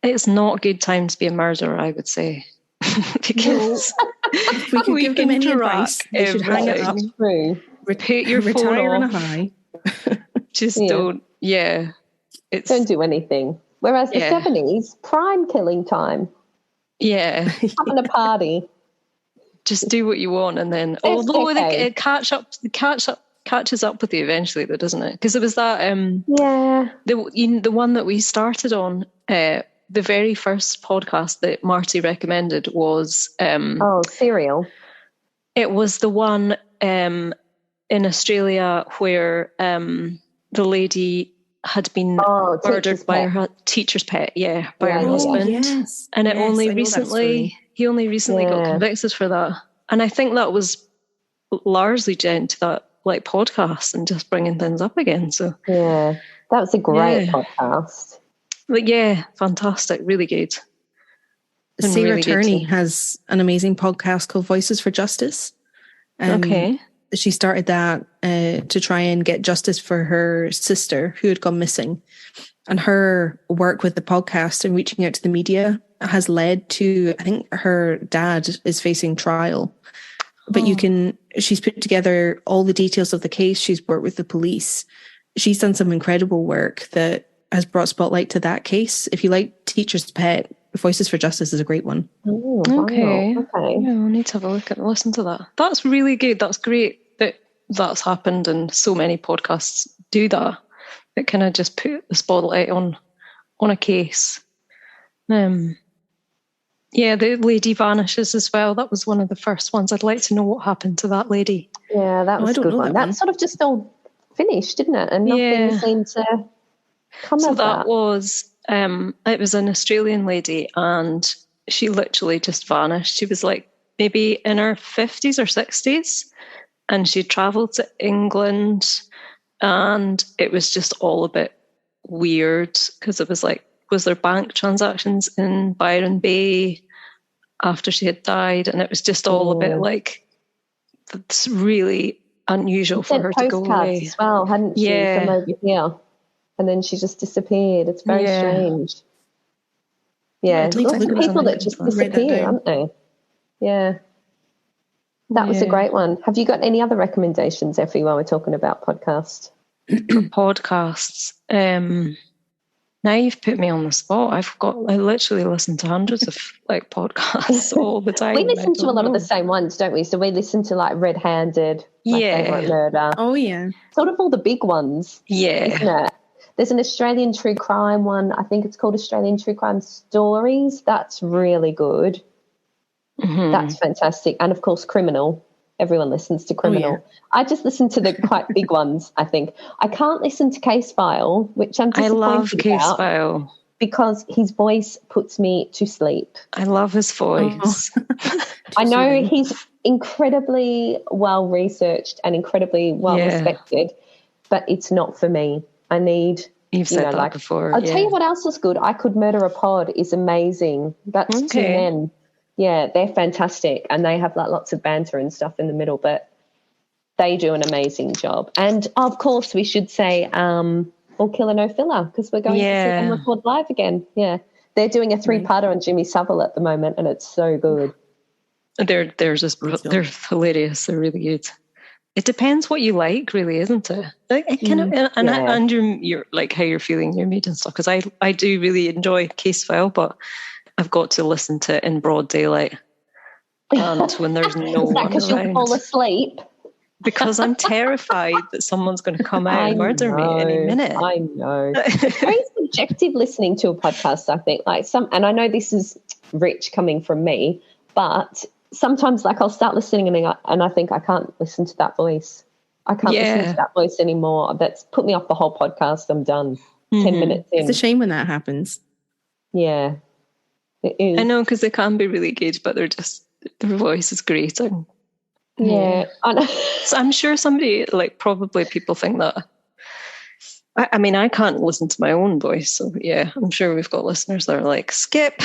It's not a good time to be a murderer, I would say. Because if we could give them any advice, they should hang it up. Put your phone retire on a off. high. Just don't. Don't do anything. Whereas the 70s, prime killing time. Yeah. Having a party. Just do what you want, and then although it catches up with you eventually, though, doesn't it? Because it was that the one that we started on, the very first podcast that Marty recommended was Serial. It was the one in Australia where the lady had been murdered by her teacher's pet, by her husband. Yes. And he only recently got convicted for that. And I think that was largely down to that podcast and just bringing things up again. So that was a great podcast. Fantastic, really good. Sarah really Turney has an amazing podcast called Voices for Justice. She started that to try and get justice for her sister who had gone missing. And her work with the podcast and reaching out to the media has led to, I think her dad is facing trial. But she's put together all the details of the case. She's worked with the police. She's done some incredible work that has brought spotlight to that case. If you like Teacher's Pet, Voices for Justice is a great one. Oh, okay. Yeah, I'll need to have a look and listen to that. That's really good. That's great that that's happened, and so many podcasts do that. That kind of just put the spotlight on a case. The lady vanishes as well. That was one of the first ones. I'd like to know what happened to that lady. Yeah, that was a good one. That sort of just all finished, didn't it? And nothing seemed to come of that. So that was, it was an Australian lady, and she literally just vanished. She was like maybe in her 50s or 60s, and she travelled to England, and it was just all a bit weird because it was like, was there bank transactions in Byron Bay after she had died? And it was just all a bit like, it's really unusual for her to go away. As well, hadn't she, from over here? And then she just disappeared. It's very strange. Yeah, people that just disappear, aren't they? Yeah. That was a great one. Have you got any other recommendations, Effie, while we're talking about podcasts? Podcasts. Now you've put me on the spot. I literally listen to hundreds of like podcasts all the time. We listen to a lot of the same ones, don't we? So we listen to like Red Handed, My Favourite Murder. Oh yeah. Sort of all the big ones. Yeah. Isn't it? There's an Australian true crime one. I think it's called Australian True Crime Stories. That's really good. Mm-hmm. That's fantastic. And of course, Criminal. Everyone listens to Criminal. Oh, yeah. I just listen to the quite big ones, I think. I can't listen to Case File, which I'm disappointed about. I love Case File. Because his voice puts me to sleep. I love his voice. I know he's incredibly well researched and incredibly well respected, but it's not for me. I need... You've said that before. I'll tell you what else is good. I Could Murder a Pod is amazing. That's two men. Yeah, they're fantastic, and they have like lots of banter and stuff in the middle, but they do an amazing job. And of course, we should say All Killer No Filler, because we're going to see them record live again. Yeah, they're doing a 3-parter on Jimmy Savile at the moment, and it's so good. They're hilarious. They're really good. It depends what you like, really, isn't it? Like, and your like how you're feeling, your mood and stuff. Because I do really enjoy Case File, but I've got to listen to it in broad daylight and when there's no one around. Because you'll fall asleep. Because I'm terrified that someone's going to come out and murder me any minute. I know. It's very subjective listening to a podcast, I think. And I know this is rich coming from me, but sometimes like I'll start listening and I think I can't listen to that voice. I can't listen to that voice anymore. That's put me off the whole podcast. I'm done. 10 minutes in. It's a shame when that happens. Yeah. It is. I know, because they can be really good, but their voice is great. Yeah. I know. So I'm sure somebody, like, probably people think that. I mean, I can't listen to my own voice, so yeah, I'm sure we've got listeners that are like, skip,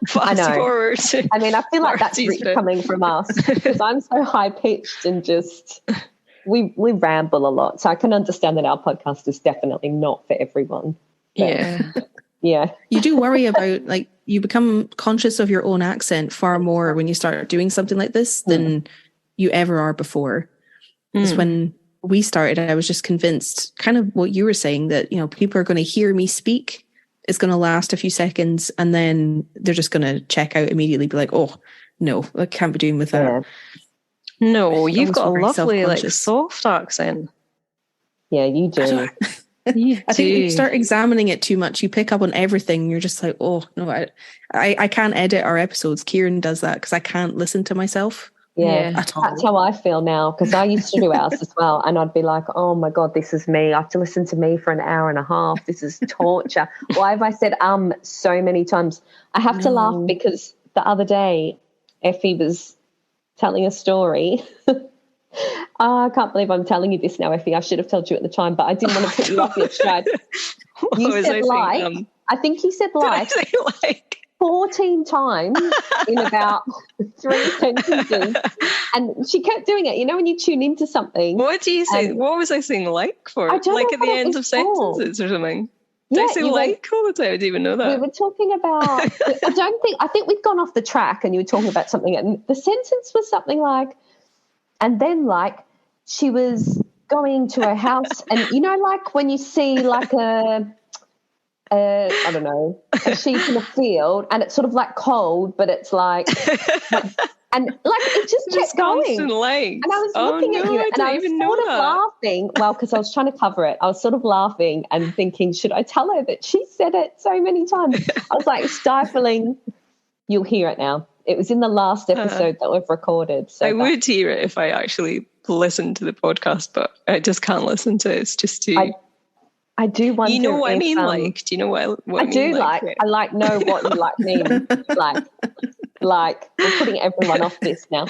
fast forward. I mean, I feel like that's coming from us, because I'm so high pitched and just we ramble a lot. So I can understand that our podcast is definitely not for everyone. Yeah. Yeah. You do worry about, like, you become conscious of your own accent far more when you start doing something like this than you ever are before. Because when we started, I was just convinced, kind of what you were saying, that, you know, people are going to hear me speak. It's going to last a few seconds and then they're just going to check out immediately, be like, oh, no, I can't be doing with that. Yeah. No, you've got a lovely, like, soft accent. Yeah, you do. I think if you start examining it too much, you pick up on everything. You're just like, oh, no, I can't edit our episodes. Kieran does that because I can't listen to myself. Yeah, that's how I feel now, because I used to do ours as well, and I'd be like, oh my God, this is me. I have to listen to me for an hour and a half. This is torture. Why have I said so many times? I have to laugh because the other day Effie was telling a story. I can't believe I'm telling you this now, Effie. I should have told you at the time, but I didn't want to put you off your stride. You said like. I think you said like. 14 times in about 3 sentences, and she kept doing it. You know, when you tune into something. What do you say? What was I saying like for? Like at the ends of sentences or something? Did I say like all the time? I didn't even know that. We were talking about. I think we'd gone off the track, and you were talking about something, and the sentence was something like, and then like she was going to her house, and you know, like when you see like I don't know, a sheep in a field, and it's sort of like cold, but it's like and like it just kept going. And I was looking at you, and I was sort of laughing. Well, because I was trying to cover it, I was sort of laughing and thinking, should I tell her that she said it so many times? I was like stifling. You'll hear it now. It was in the last episode that we've recorded. So I would hear it if I actually listened to the podcast, but I just can't lip to it. It's just too. I do wonder. You know what I mean? Like, do you know what I mean? Do like. I like know what you like mean. like we're putting everyone off this now.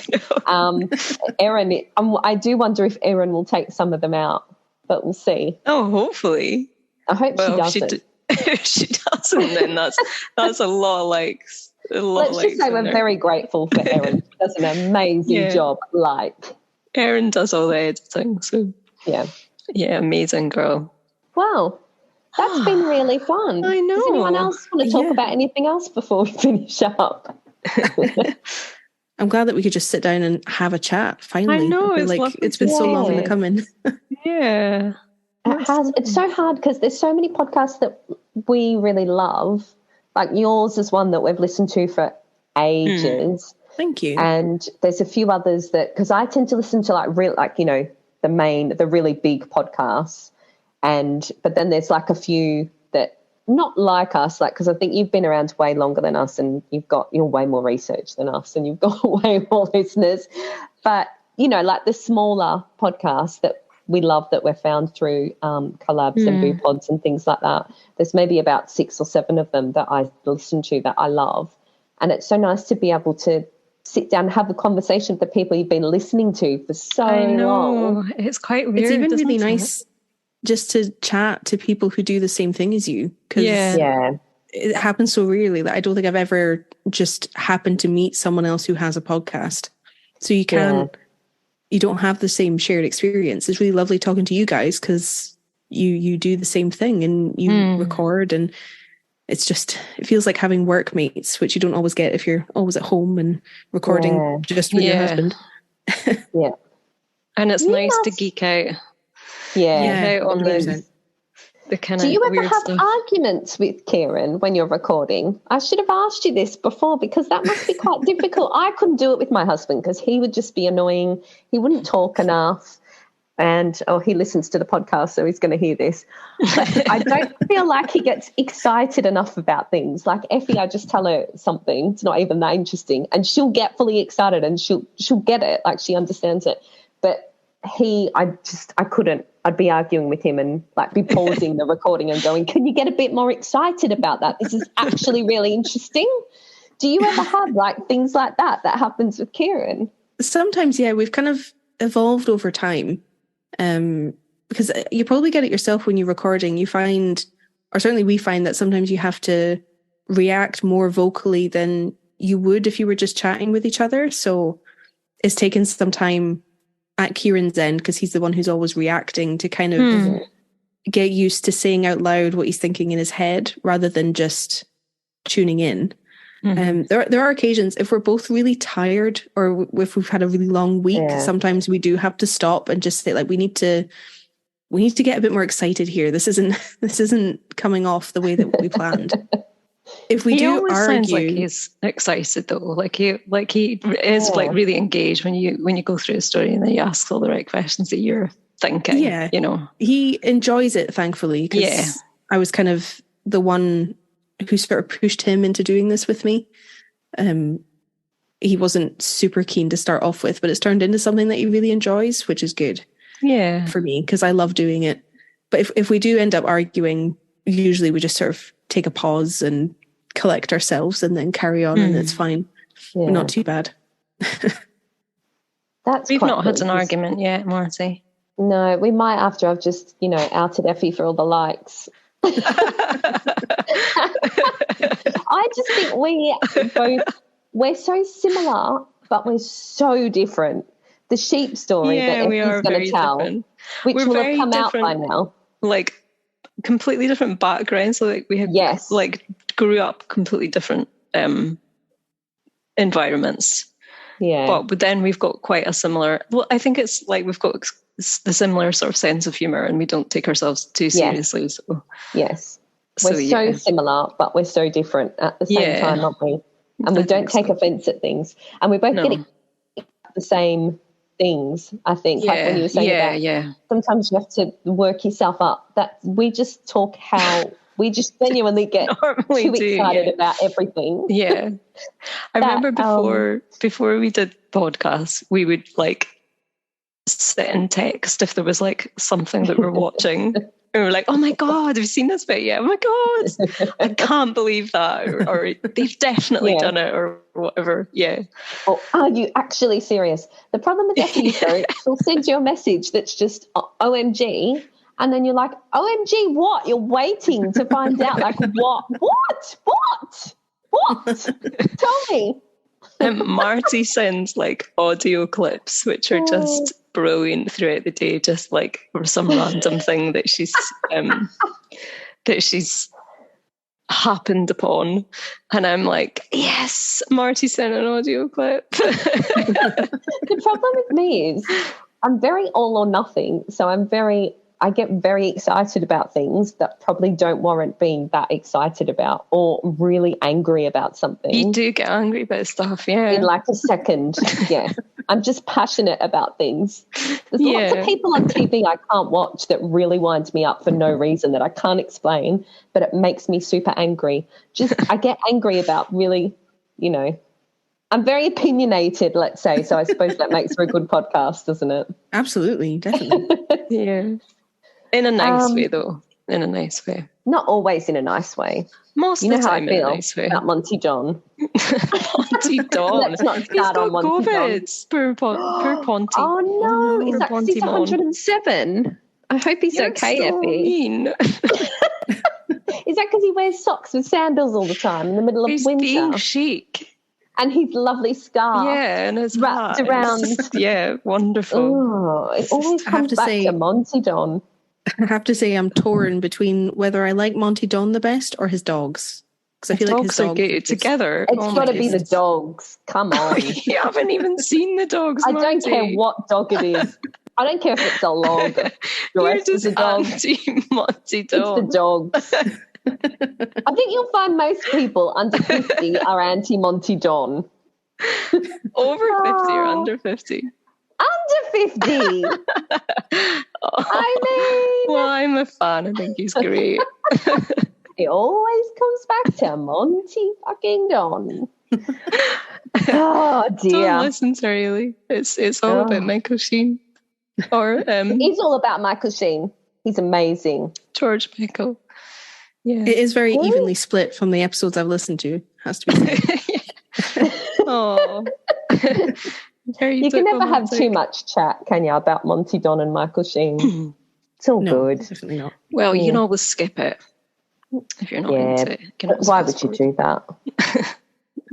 Erin, I do wonder if Erin will take some of them out, but we'll see. Oh, hopefully. I hope she doesn't. If she doesn't, then that's a lot of likes. Let's just say we're very grateful for Erin. She does an amazing job. Like Erin does all the editing, so yeah, amazing girl. Wow, that's been really fun. I know. Does anyone else want to talk about anything else before we finish up? I'm glad that we could just sit down and have a chat finally. I know, it's been so long in the coming. Yeah. It's so hard because there's so many podcasts that we really love. Like yours is one that we've listened to for ages. Thank you. And there's a few others that, because I tend to listen to the really big podcasts, but then there's like a few that not like us, like, because I think you've been around way longer than us, and you're way more research than us, and you've got way more listeners. But like the smaller podcasts that we love that we're found through collabs and boo pods and things like that. There's maybe about 6 or 7 of them that I listen to that I love, and it's so nice to be able to sit down and have a conversation with the people you've been listening to for so long. It's quite weird. It's even really nice just to chat to people who do the same thing as you, because it happens so rarely that I don't think I've ever just happened to meet someone else who has a podcast. So you don't have the same shared experience. It's really lovely talking to you guys because you do the same thing and you record, and it feels like having workmates, which you don't always get if you're always at home and recording just with your husband. Yeah. And it's nice to geek out. Yeah. On the kind of Do you ever weird have stuff. arguments with Kieran when you're recording? I should have asked you this before, because that must be quite difficult. I couldn't do it with my husband because he would just be annoying. He wouldn't talk enough. And, he listens to the podcast, so he's going to hear this. But I don't feel like he gets excited enough about things. Like Effie, I just tell her something. It's not even that interesting. And she'll get fully excited and she'll get it. Like she understands it. But I couldn't. I'd be arguing with him and like be pausing the recording and going, can you get a bit more excited about that? This is actually really interesting. Do you ever have like things like that happens with Kieran? Sometimes, yeah. We've kind of evolved over time. Because you probably get it yourself when you're recording. You find, or certainly we find, that sometimes you have to react more vocally than you would if you were just chatting with each other. So it's taken some time at Kieran's end, because he's the one who's always reacting, to kind of get used to saying out loud what he's thinking in his head rather than just tuning in. There are occasions if we're both really tired or if we've had a really long week, sometimes we do have to stop and just say, like, we need to get a bit more excited here. This isn't coming off the way that we planned. If we do argue, sounds like he's excited though. Like he is like really engaged when you go through a story and then you ask all the right questions that you're thinking. Yeah, he enjoys it, thankfully. Because I was kind of the one who sort of pushed him into doing this with me. He wasn't super keen to start off with, but it's turned into something that he really enjoys, which is good. Yeah, for me, because I love doing it. But if we do end up arguing, usually we just sort of take a pause and collect ourselves and then carry on, and it's fine. We're not too bad. We've not had an argument yet, Marty. No, we might after I've just, outed Effie for all the likes. I just think we're so similar, but we're so different. The sheep story that Effie's going to tell, which will have come out by now. Like completely different backgrounds. So like we have like grew up completely different environments. Yeah. But then we've got quite a similar, I think it's like we've got the similar sort of sense of humour and we don't take ourselves too seriously. Yes. Yes. We're so similar, but we're so different at the same time, aren't we? And we don't take offence at things. And we're both getting the same things, I think. Like when you were saying that sometimes you have to work yourself up. That we just talk how we just genuinely get too excited about everything. Yeah. I remember before we did podcasts, we would like sit and text if there was like something that we're watching. And we're like, oh my God, have you seen this bit yet? Oh my God, I can't believe that. Or they've definitely done it or whatever. Yeah. Or are you actually serious? The problem with Effie is she'll send you a message that's just OMG. And then you're like, OMG, what? You're waiting to find out. Like, what? Tell me. Marty sends like audio clips, which are just brilliant throughout the day, just like for some random thing that she's happened upon. And I'm like, yes, Marty sent an audio clip. The problem with me is I'm very all or nothing. So I'm very I get very excited about things that probably don't warrant being that excited about, or really angry about something. You do get angry about stuff, yeah. In like a second, yeah. I'm just passionate about things. There's lots of people on TV I can't watch that really winds me up for no reason that I can't explain, but it makes me super angry. I get angry about really, you know, I'm very opinionated, let's say, so I suppose that makes for a good podcast, doesn't it? Absolutely, definitely. Yeah. In a nice way, though. In a nice way. Not always in a nice way. Most of the time in a nice way. About Monty Don. Monty Don. Let's not start on Monty Don. Poor Ponty. Oh, no. Is that because he's 107? I hope he's okay, so Effie. Mean. Is that because he wears socks with sandals all the time in the middle of winter? He's being chic. And his lovely scarf. Yeah, and his wrapped around. Yeah, wonderful. Oh, it always comes back to Monty Don. I have to say I'm torn between whether I like Monty Don the best or his dogs. Because I feel like his dogs are good together. It's got to be the dogs. Come on. You haven't even seen the dogs, I don't care what dog it is. I don't care if it's a log. You're just a dog. Monty Don. It's the dogs. I think you'll find most people under 50 are anti-Monty Don. Over 50 or under 50? Under 50. I mean... Well, I'm a fan. I think he's great. It always comes back to Monty fucking Don. Oh, dear. Don't listen to Riley. It's all about Michael Sheen. Or It's all about Michael Sheen. He's amazing. George Michael. Yeah. It is very evenly split from the episodes I've listened to, has to be said. Oh. You can never have too much chat, can you, about Monty Don and Michael Sheen? It's all good. Definitely not. Well, you can always skip it if you're not into it. Why would you do that?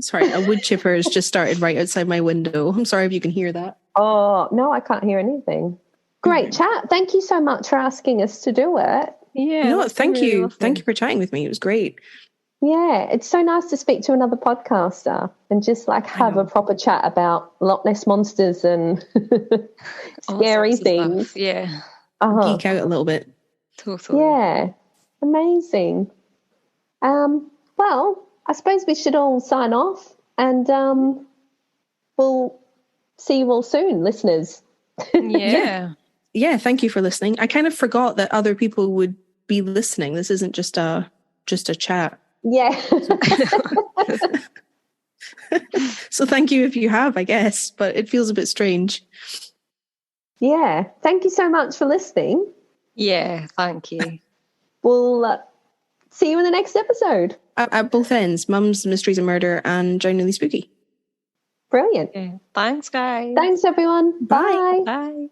Sorry, a wood chipper has just started right outside my window. I'm sorry if you can hear that. Oh, no, I can't hear anything. Great chat. Thank you so much for asking us to do it. Yeah. No, thank you. Lovely. Thank you for chatting with me. It was great. Yeah, it's so nice to speak to another podcaster and just like have a proper chat about Loch Ness monsters and scary things. Yeah. Geek out a little bit. Totally. Yeah. Amazing. Well, I suppose we should all sign off and we'll see you all soon, listeners. Yeah, thank you for listening. I kind of forgot that other people would be listening. This isn't just a chat. Yeah. So thank you if you have, I guess, but it feels a bit strange. Yeah. Thank you so much for listening. Yeah, thank you. We'll see you in the next episode. At both ends, Mums, Mysteries and Murder, and Generally Spooky. Brilliant. Yeah. Thanks, guys. Thanks, everyone. Bye. Bye.